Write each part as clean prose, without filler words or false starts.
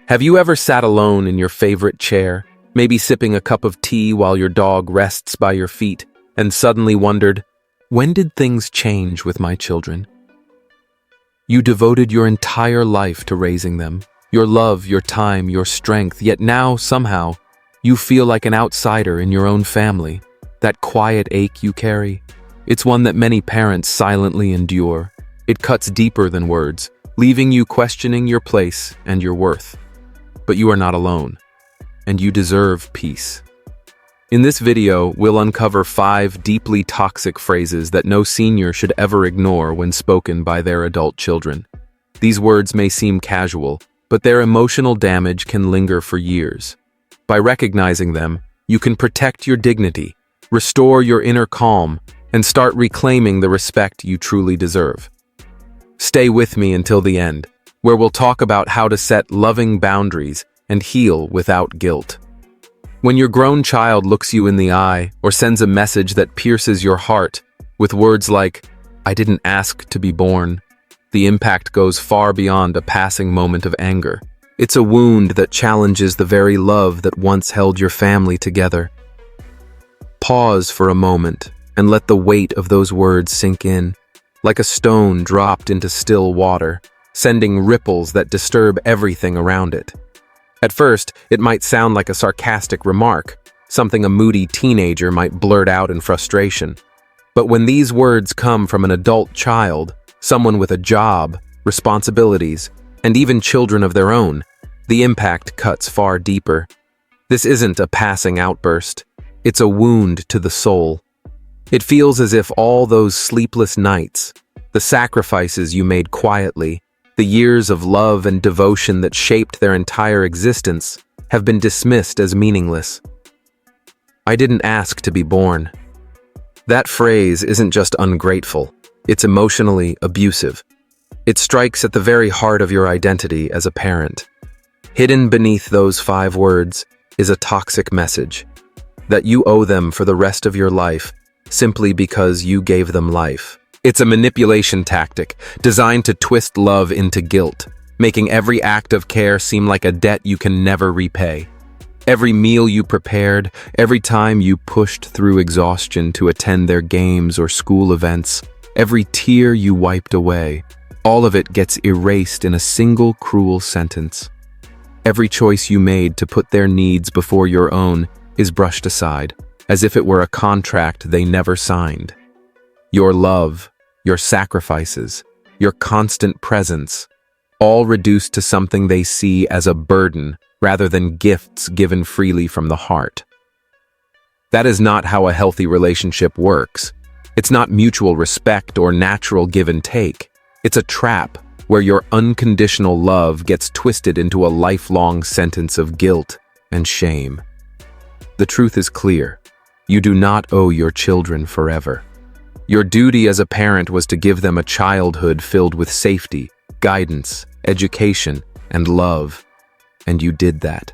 Have you ever sat alone in your favorite chair, maybe sipping a cup of tea while your dog rests by your feet, and suddenly wondered, when did things change with my children? You devoted your entire life to raising them, your love, your time, your strength, yet now, somehow, you feel like an outsider in your own family. That quiet ache you carry, it's one that many parents silently endure. It cuts deeper than words, leaving you questioning your place and your worth. But you are not alone, and you deserve peace. In this video, we'll uncover 5 deeply toxic phrases that no senior should ever ignore when spoken by their adult children. These words may seem casual, but their emotional damage can linger for years. By recognizing them, you can protect your dignity, restore your inner calm, and start reclaiming the respect you truly deserve. Stay with me until the end, where we'll talk about how to set loving boundaries and heal without guilt. When your grown child looks you in the eye or sends a message that pierces your heart with words like, "I didn't ask to be born," the impact goes far beyond a passing moment of anger. It's a wound that challenges the very love that once held your family together. Pause for a moment and let the weight of those words sink in, like a stone dropped into still water, sending ripples that disturb everything around it. At first, it might sound like a sarcastic remark, something a moody teenager might blurt out in frustration. But when these words come from an adult child, someone with a job, responsibilities, and even children of their own, the impact cuts far deeper. This isn't a passing outburst. It's a wound to the soul. It feels as if all those sleepless nights, the sacrifices you made quietly, the years of love and devotion that shaped their entire existence, have been dismissed as meaningless. "I didn't ask to be born." That phrase isn't just ungrateful, it's emotionally abusive. It strikes at the very heart of your identity as a parent. Hidden beneath those 5 words is a toxic message, that you owe them for the rest of your life simply because you gave them life. It's a manipulation tactic designed to twist love into guilt, making every act of care seem like a debt you can never repay. Every meal you prepared, every time you pushed through exhaustion to attend their games or school events, every tear you wiped away, all of it gets erased in a single cruel sentence. Every choice you made to put their needs before your own is brushed aside, as if it were a contract they never signed. Your love, your sacrifices, your constant presence, all reduced to something they see as a burden rather than gifts given freely from the heart. That is not how a healthy relationship works. It's not mutual respect or natural give and take. It's a trap where your unconditional love gets twisted into a lifelong sentence of guilt and shame. The truth is clear. You do not owe your children forever. Your duty as a parent was to give them a childhood filled with safety, guidance, education, and love. And you did that.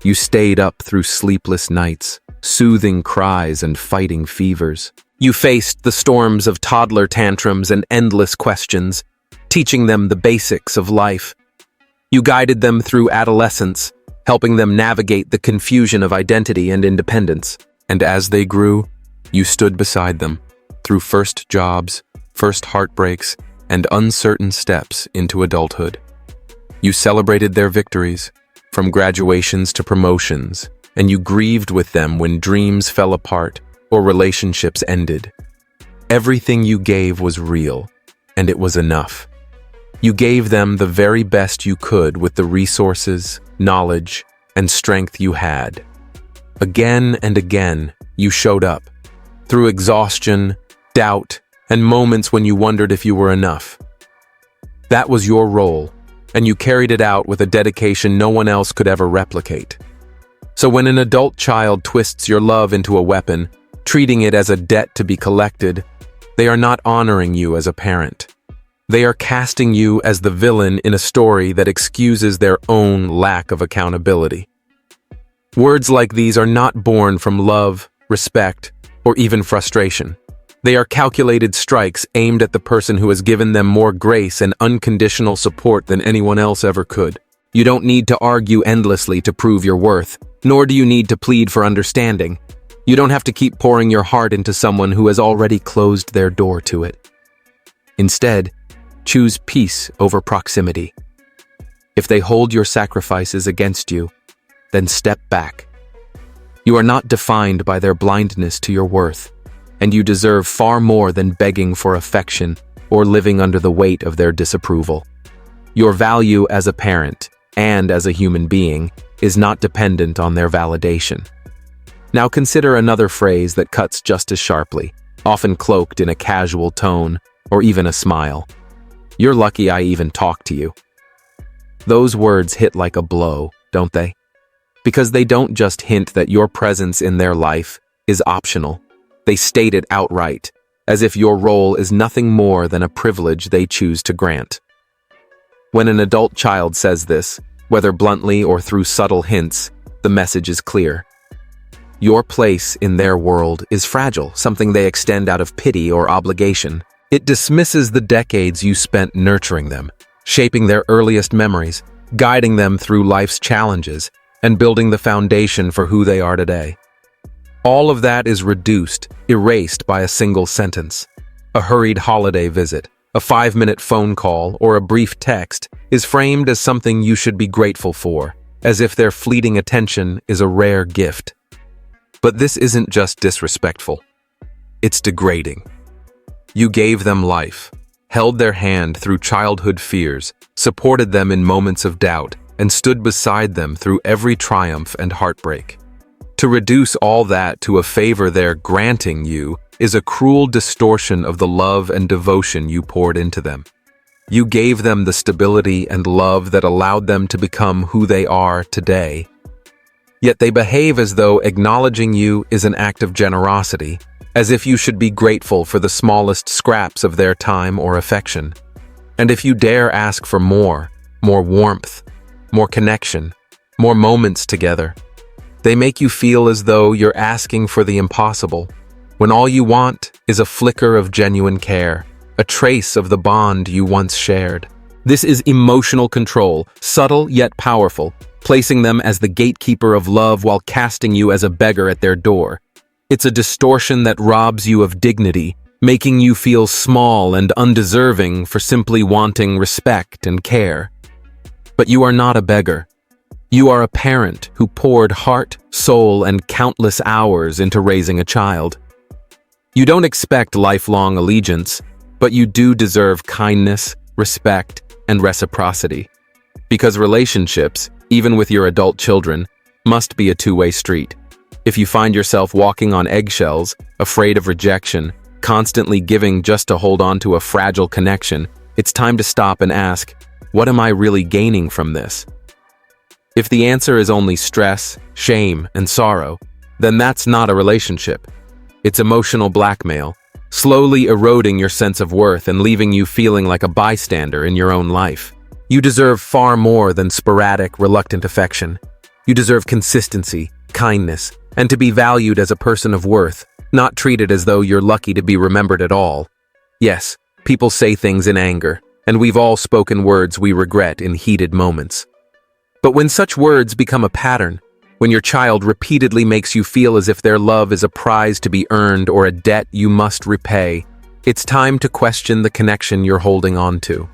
You stayed up through sleepless nights, soothing cries and fighting fevers. You faced the storms of toddler tantrums and endless questions, teaching them the basics of life. You guided them through adolescence, helping them navigate the confusion of identity and independence. And as they grew, you stood beside them, through first jobs, first heartbreaks, and uncertain steps into adulthood. You celebrated their victories, from graduations to promotions, and you grieved with them when dreams fell apart or relationships ended. Everything you gave was real, and it was enough. You gave them the very best you could with the resources, knowledge, and strength you had. Again and again, you showed up, through exhaustion, doubt, and moments when you wondered if you were enough. That was your role, and you carried it out with a dedication no one else could ever replicate. So when an adult child twists your love into a weapon, treating it as a debt to be collected, they are not honoring you as a parent. They are casting you as the villain in a story that excuses their own lack of accountability. Words like these are not born from love, respect, or even frustration. They are calculated strikes aimed at the person who has given them more grace and unconditional support than anyone else ever could. You don't need to argue endlessly to prove your worth, nor do you need to plead for understanding. You don't have to keep pouring your heart into someone who has already closed their door to it. Instead, choose peace over proximity. If they hold your sacrifices against you, then step back. You are not defined by their blindness to your worth, and you deserve far more than begging for affection or living under the weight of their disapproval. Your value as a parent and as a human being is not dependent on their validation. Now consider another phrase that cuts just as sharply, often cloaked in a casual tone or even a smile. You're lucky I even talk to you. Those words hit like a blow, don't they? Because they don't just hint that your presence in their life is optional. They state it outright, as if your role is nothing more than a privilege they choose to grant. When an adult child says this, whether bluntly or through subtle hints, the message is clear. Your place in their world is fragile, something they extend out of pity or obligation. It dismisses the decades you spent nurturing them, shaping their earliest memories, guiding them through life's challenges, and building the foundation for who they are today. All of that is reduced, erased by a single sentence. A hurried holiday visit, a 5-minute phone call, or a brief text is framed as something you should be grateful for, as if their fleeting attention is a rare gift. But this isn't just disrespectful. It's degrading. You gave them life, held their hand through childhood fears, supported them in moments of doubt, and stood beside them through every triumph and heartbreak. To reduce all that to a favor they're granting you is a cruel distortion of the love and devotion you poured into them. You gave them the stability and love that allowed them to become who they are today. Yet they behave as though acknowledging you is an act of generosity, as if you should be grateful for the smallest scraps of their time or affection. And if you dare ask for more warmth, more connection, more moments together, they make you feel as though you're asking for the impossible, when all you want is a flicker of genuine care, a trace of the bond you once shared. This is emotional control, subtle yet powerful, placing them as the gatekeeper of love while casting you as a beggar at their door. It's a distortion that robs you of dignity, making you feel small and undeserving for simply wanting respect and care. But you are not a beggar. You are a parent who poured heart, soul, and countless hours into raising a child. You don't expect lifelong allegiance, but you do deserve kindness, respect, and reciprocity. Because relationships, even with your adult children, must be a two-way street. If you find yourself walking on eggshells, afraid of rejection, constantly giving just to hold on to a fragile connection, it's time to stop and ask, what am I really gaining from this? If the answer is only stress, shame, and sorrow, then that's not a relationship. It's emotional blackmail, slowly eroding your sense of worth and leaving you feeling like a bystander in your own life. You deserve far more than sporadic, reluctant affection. You deserve consistency, kindness, and to be valued as a person of worth, not treated as though you're lucky to be remembered at all. Yes, people say things in anger, and we've all spoken words we regret in heated moments. But when such words become a pattern, when your child repeatedly makes you feel as if their love is a prize to be earned or a debt you must repay, it's time to question the connection you're holding on to.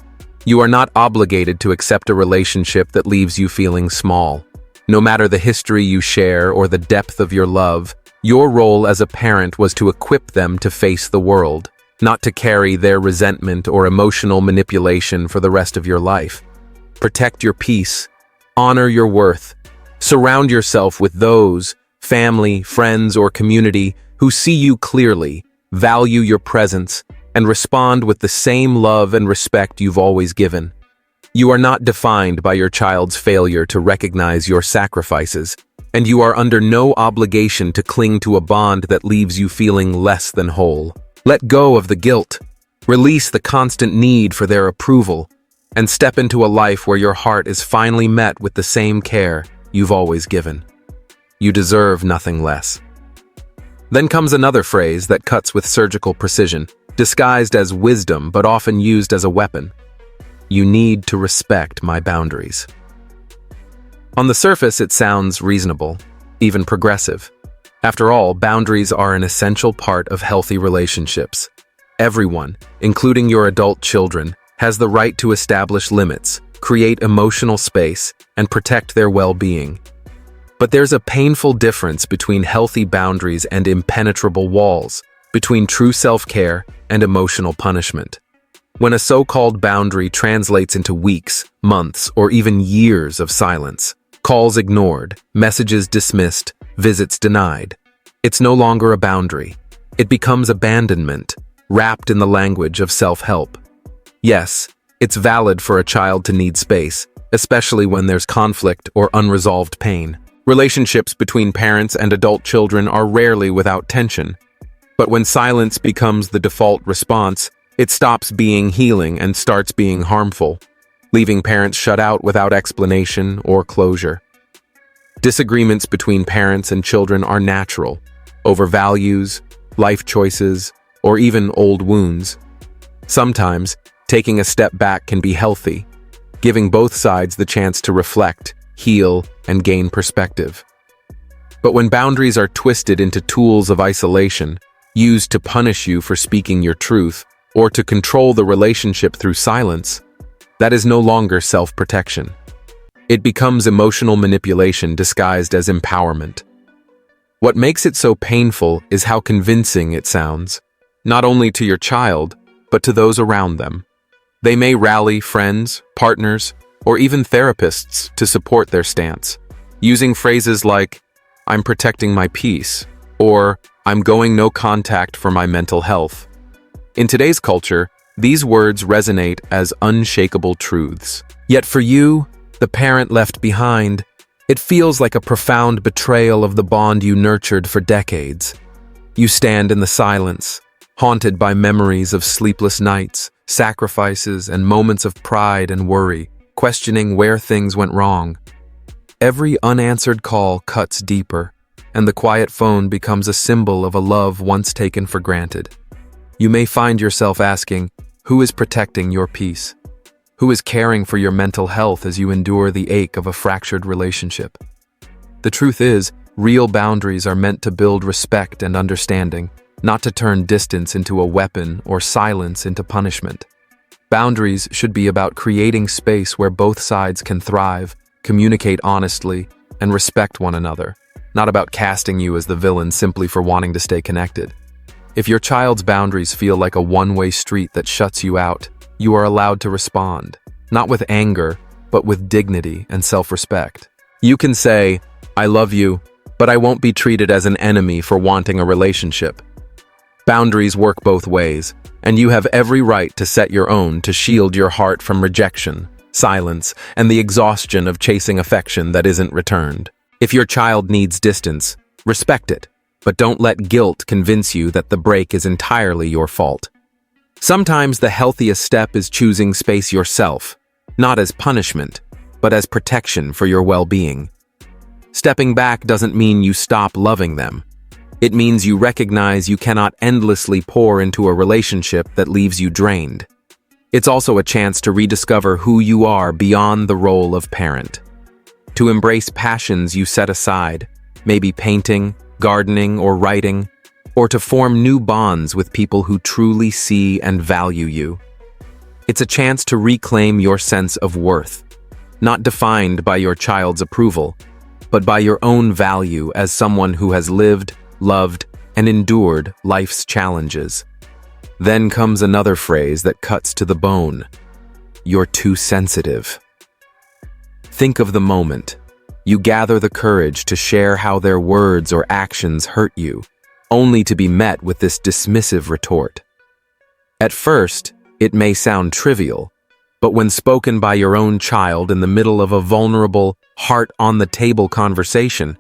You are not obligated to accept a relationship that leaves you feeling small. No matter the history you share or the depth of your love, your role as a parent was to equip them to face the world, not to carry their resentment or emotional manipulation for the rest of your life. Protect your peace, honor your worth, surround yourself with those, family, friends, or community, who see you clearly, value your presence, and respond with the same love and respect you've always given. You are not defined by your child's failure to recognize your sacrifices, and you are under no obligation to cling to a bond that leaves you feeling less than whole. Let go of the guilt, release the constant need for their approval, and step into a life where your heart is finally met with the same care you've always given. You deserve nothing less. Then comes another phrase that cuts with surgical precision, disguised as wisdom but often used as a weapon. You need to respect my boundaries. On the surface, it sounds reasonable, even progressive. After all, boundaries are an essential part of healthy relationships. Everyone, including your adult children, has the right to establish limits, create emotional space, and protect their well-being. But there's a painful difference between healthy boundaries and impenetrable walls, between true self-care and emotional punishment. When a so-called boundary translates into weeks, months, or even years of silence, calls ignored, messages dismissed, visits denied, it's no longer a boundary. It becomes abandonment, wrapped in the language of self-help. Yes, it's valid for a child to need space, especially when there's conflict or unresolved pain. Relationships between parents and adult children are rarely without tension. But when silence becomes the default response, it stops being healing and starts being harmful, leaving parents shut out without explanation or closure. Disagreements between parents and children are natural, over values, life choices, or even old wounds. Sometimes, taking a step back can be healthy, giving both sides the chance to reflect, heal, and gain perspective. But when boundaries are twisted into tools of isolation, used to punish you for speaking your truth, or to control the relationship through silence, that is no longer self-protection. It becomes emotional manipulation disguised as empowerment. What makes it so painful is how convincing it sounds, not only to your child, but to those around them. They may rally friends, partners, or even therapists to support their stance, using phrases like, "I'm protecting my peace," or "I'm going no contact for my mental health." In today's culture, these words resonate as unshakable truths. Yet for you, the parent left behind, it feels like a profound betrayal of the bond you nurtured for decades. You stand in the silence, haunted by memories of sleepless nights, sacrifices, and moments of pride and worry, questioning where things went wrong. Every unanswered call cuts deeper, and the quiet phone becomes a symbol of a love once taken for granted. You may find yourself asking, who is protecting your peace? Who is caring for your mental health as you endure the ache of a fractured relationship? The truth is, real boundaries are meant to build respect and understanding, not to turn distance into a weapon or silence into punishment. Boundaries should be about creating space where both sides can thrive, communicate honestly, and respect one another, not about casting you as the villain simply for wanting to stay connected. If your child's boundaries feel like a one-way street that shuts you out, you are allowed to respond, not with anger, but with dignity and self-respect. You can say, "I love you, but I won't be treated as an enemy for wanting a relationship." Boundaries work both ways, and you have every right to set your own to shield your heart from rejection, silence, and the exhaustion of chasing affection that isn't returned. If your child needs distance, respect it, but don't let guilt convince you that the break is entirely your fault. Sometimes the healthiest step is choosing space yourself, not as punishment, but as protection for your well-being. Stepping back doesn't mean you stop loving them. It means you recognize you cannot endlessly pour into a relationship that leaves you drained. It's also a chance to rediscover who you are beyond the role of parent. To embrace passions you set aside, maybe painting, gardening, or writing, or to form new bonds with people who truly see and value you. It's a chance to reclaim your sense of worth, not defined by your child's approval, but by your own value as someone who has lived, loved, and endured life's challenges. Then comes another phrase that cuts to the bone. You're too sensitive. Think of the moment. You gather the courage to share how their words or actions hurt you, only to be met with this dismissive retort. At first, it may sound trivial, but when spoken by your own child in the middle of a vulnerable, heart-on-the-table conversation,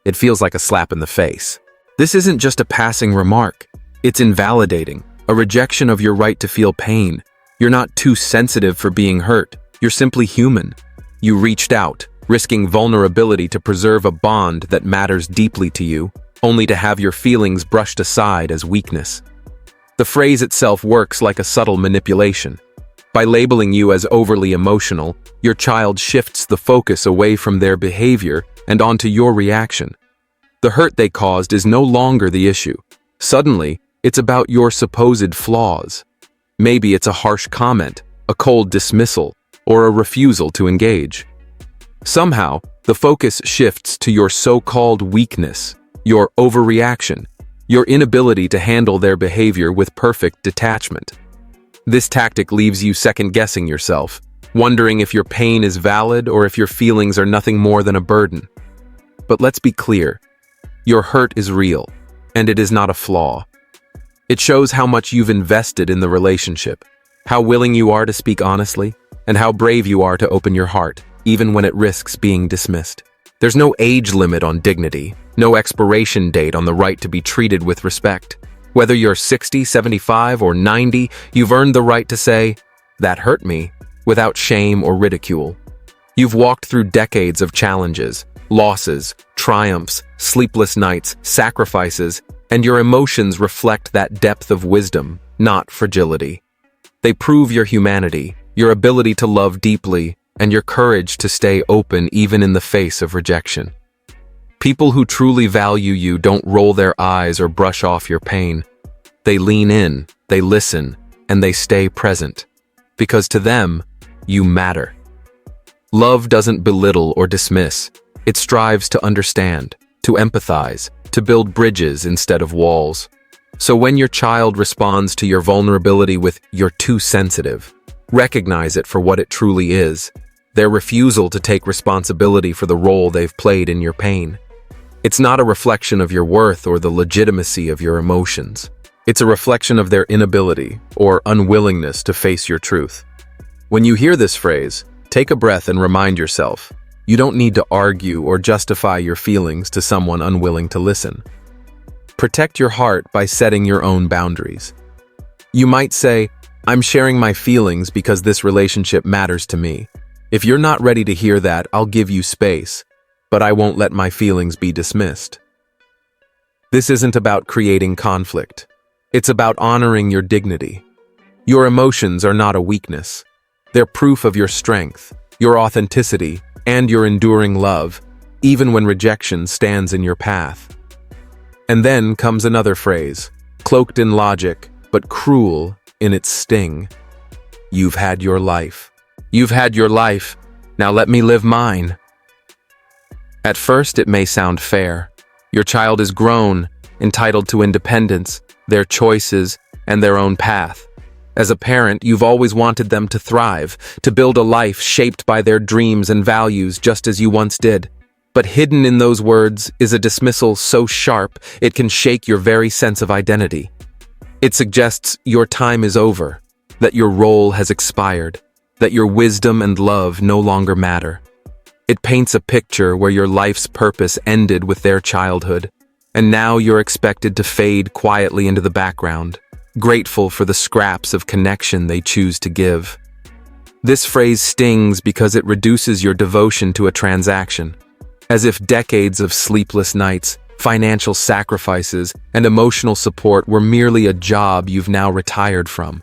it feels like a slap in the face. This isn't just a passing remark. It's invalidating, a rejection of your right to feel pain. You're not too sensitive for being hurt. You're simply human. You reached out, risking vulnerability to preserve a bond that matters deeply to you, only to have your feelings brushed aside as weakness. The phrase itself works like a subtle manipulation. By labeling you as overly emotional, your child shifts the focus away from their behavior and onto your reaction. The hurt they caused is no longer the issue. Suddenly, it's about your supposed flaws. Maybe it's a harsh comment, a cold dismissal, or a refusal to engage. Somehow, the focus shifts to your so-called weakness, your overreaction, your inability to handle their behavior with perfect detachment. This tactic leaves you second-guessing yourself, wondering if your pain is valid or if your feelings are nothing more than a burden. But let's be clear, your hurt is real, and it is not a flaw. It shows how much you've invested in the relationship, how willing you are to speak honestly, and how brave you are to open your heart, even when it risks being dismissed. There's no age limit on dignity, no expiration date on the right to be treated with respect. Whether you're 60, 75, or 90, you've earned the right to say, "That hurt me," without shame or ridicule. You've walked through decades of challenges, losses, triumphs, sleepless nights, sacrifices, and your emotions reflect that depth of wisdom, not fragility. They prove your humanity, your ability to love deeply, and your courage to stay open even in the face of rejection. People who truly value you don't roll their eyes or brush off your pain. They lean in, they listen, and they stay present. Because to them, you matter. Love doesn't belittle or dismiss. It strives to understand, to empathize, to build bridges instead of walls. So when your child responds to your vulnerability with "you're too sensitive," recognize it for what it truly is, their refusal to take responsibility for the role they've played in your pain. It's not a reflection of your worth or the legitimacy of your emotions. It's a reflection of their inability or unwillingness to face your truth. When you hear this phrase, take a breath and remind yourself, you don't need to argue or justify your feelings to someone unwilling to listen. Protect your heart by setting your own boundaries. You might say, "I'm sharing my feelings because this relationship matters to me. If you're not ready to hear that, I'll give you space, but I won't let my feelings be dismissed." This isn't about creating conflict. It's about honoring your dignity. Your emotions are not a weakness. They're proof of your strength, your authenticity, and your enduring love, even when rejection stands in your path. And then comes another phrase, cloaked in logic, but cruel in its sting. You've had your life. You've had your life. Now let me live mine. At first, it may sound fair. Your child is grown, entitled to independence, their choices, and their own path. As a parent, you've always wanted them to thrive, to build a life shaped by their dreams and values just as you once did. But hidden in those words is a dismissal so sharp it can shake your very sense of identity. It suggests your time is over, that your role has expired, that your wisdom and love no longer matter. It paints a picture where your life's purpose ended with their childhood, and now you're expected to fade quietly into the background, grateful for the scraps of connection they choose to give. This phrase stings because it reduces your devotion to a transaction, as if decades of sleepless nights, financial sacrifices, and emotional support were merely a job you've now retired from.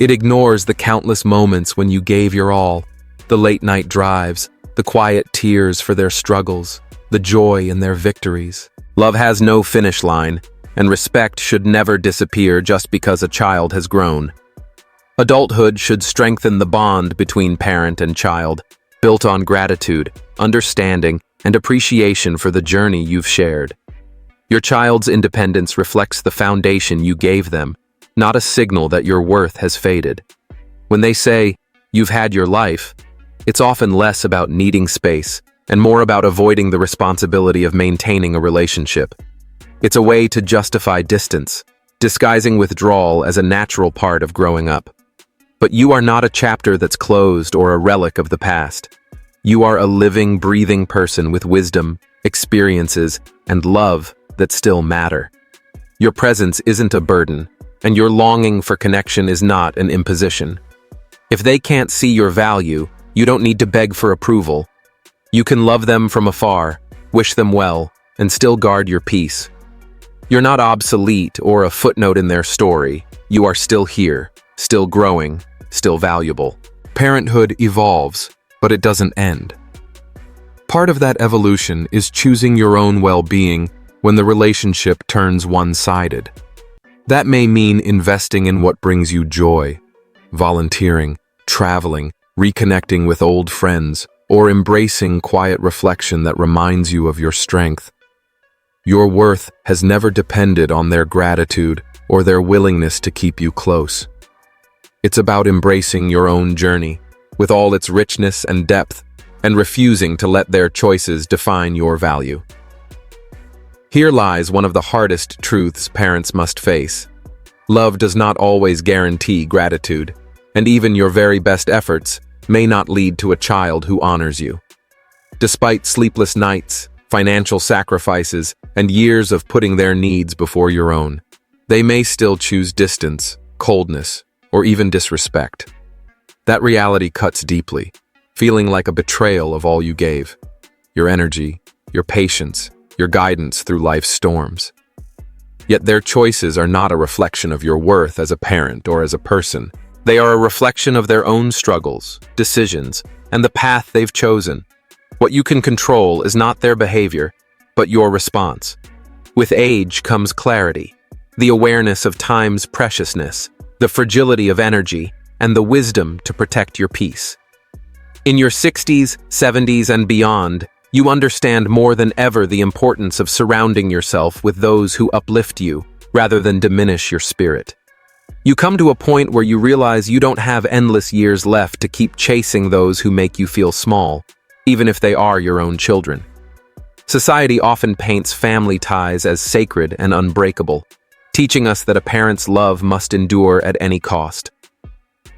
It ignores the countless moments when you gave your all, the late-night drives, the quiet tears for their struggles, the joy in their victories. Love has no finish line, and respect should never disappear just because a child has grown. Adulthood should strengthen the bond between parent and child, built on gratitude, understanding, and appreciation for the journey you've shared. Your child's independence reflects the foundation you gave them, not a signal that your worth has faded. When they say, "You've had your life," it's often less about needing space and more about avoiding the responsibility of maintaining a relationship. It's a way to justify distance, disguising withdrawal as a natural part of growing up. But you are not a chapter that's closed or a relic of the past. You are a living, breathing person with wisdom, experiences, and love that still matter. Your presence isn't a burden, and your longing for connection is not an imposition. If they can't see your value, you don't need to beg for approval. You can love them from afar, wish them well, and still guard your peace. You're not obsolete or a footnote in their story. You are still here, still growing, still valuable. Parenthood evolves, but it doesn't end. Part of that evolution is choosing your own well-being when the relationship turns one-sided. That may mean investing in what brings you joy, volunteering, traveling, reconnecting with old friends, or embracing quiet reflection that reminds you of your strength. Your worth has never depended on their gratitude or their willingness to keep you close. It's about embracing your own journey, with all its richness and depth, and refusing to let their choices define your value. Here lies one of the hardest truths parents must face. Love does not always guarantee gratitude, and even your very best efforts may not lead to a child who honors you. Despite sleepless nights, financial sacrifices, and years of putting their needs before your own, they may still choose distance, coldness, or even disrespect. That reality cuts deeply, feeling like a betrayal of all you gave: your energy, your patience, your guidance through life's storms. Yet their choices are not a reflection of your worth as a parent or as a person. They are a reflection of their own struggles, decisions, and the path they've chosen. What you can control is not their behavior, but your response. With age comes clarity, the awareness of time's preciousness, the fragility of energy, and the wisdom to protect your peace. In your 60s, 70s, and beyond, you understand more than ever the importance of surrounding yourself with those who uplift you rather than diminish your spirit. You come to a point where you realize you don't have endless years left to keep chasing those who make you feel small, even if they are your own children. Society often paints family ties as sacred and unbreakable, teaching us that a parent's love must endure at any cost.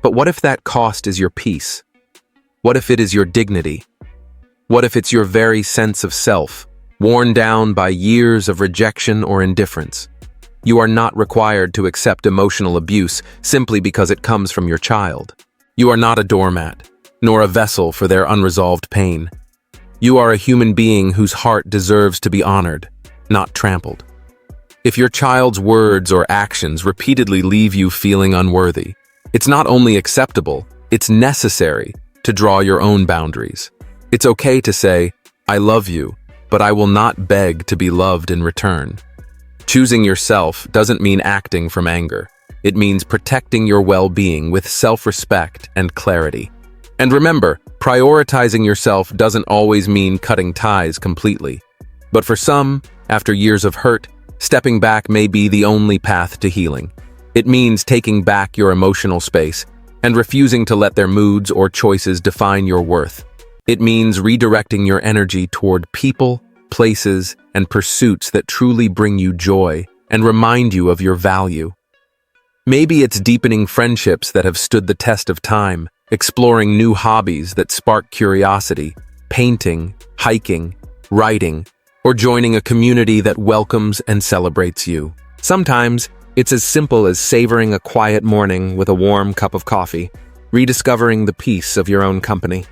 But what if that cost is your peace? What if it is your dignity? What if it's your very sense of self, worn down by years of rejection or indifference? You are not required to accept emotional abuse simply because it comes from your child. You are not a doormat, nor a vessel for their unresolved pain. You are a human being whose heart deserves to be honored, not trampled. If your child's words or actions repeatedly leave you feeling unworthy, it's not only acceptable, it's necessary to draw your own boundaries. It's okay to say, "I love you, but I will not beg to be loved in return." Choosing yourself doesn't mean acting from anger. It means protecting your well-being with self-respect and clarity. And remember, prioritizing yourself doesn't always mean cutting ties completely. But for some, after years of hurt, stepping back may be the only path to healing. It means taking back your emotional space and refusing to let their moods or choices define your worth. It means redirecting your energy toward people, places, and pursuits that truly bring you joy and remind you of your value. Maybe it's deepening friendships that have stood the test of time, exploring new hobbies that spark curiosity, painting, hiking, writing, or joining a community that welcomes and celebrates you. Sometimes, it's as simple as savoring a quiet morning with a warm cup of coffee, rediscovering the peace of your own company.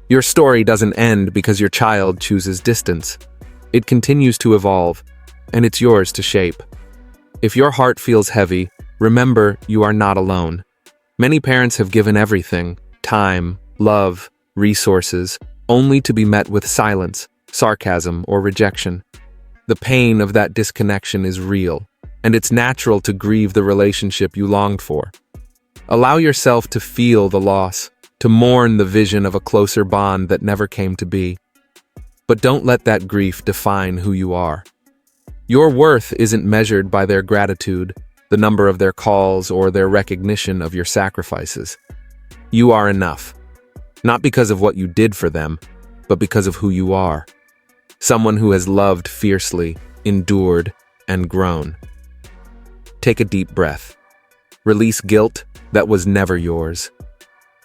Your story doesn't end because your child chooses distance. It continues to evolve, and it's yours to shape. If your heart feels heavy, remember you are not alone. Many parents have given everything, time, love, resources, only to be met with silence, sarcasm, or rejection. The pain of that disconnection is real, and it's natural to grieve the relationship you longed for. Allow yourself to feel the loss, to mourn the vision of a closer bond that never came to be. But don't let that grief define who you are. Your worth isn't measured by their gratitude, the number of their calls, or their recognition of your sacrifices. You are enough, not because of what you did for them, but because of who you are. Someone who has loved fiercely, endured, and grown. Take a deep breath. Release guilt that was never yours.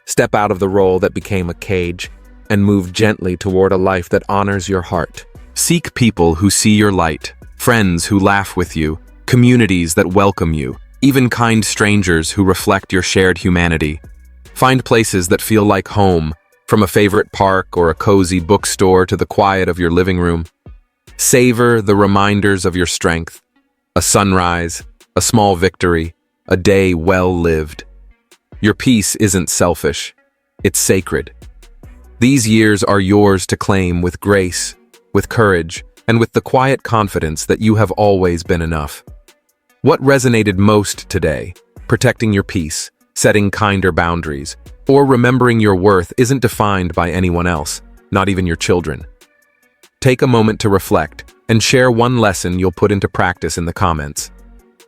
Step out of the role that became a cage and move gently toward a life that honors your heart. Seek people who see your light, friends who laugh with you, communities that welcome you, even kind strangers who reflect your shared humanity. Find places that feel like home, from a favorite park or a cozy bookstore to the quiet of your living room. Savor the reminders of your strength, A sunrise, a small victory, a day well lived. Your peace isn't selfish, it's sacred. These years are yours to claim with grace, with courage, and with the quiet confidence that you have always been enough. What resonated most today? Protecting your peace, setting kinder boundaries, or remembering your worth isn't defined by anyone else, not even your children. Take a moment to reflect and share one lesson you'll put into practice in the comments.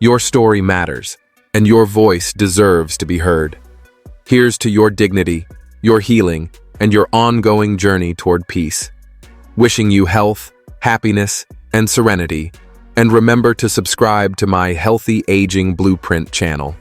Your story matters, and your voice deserves to be heard. Here's to your dignity, your healing, and your ongoing journey toward peace. Wishing you health, happiness, and serenity, and remember to subscribe to my Healthy Aging Blueprint channel.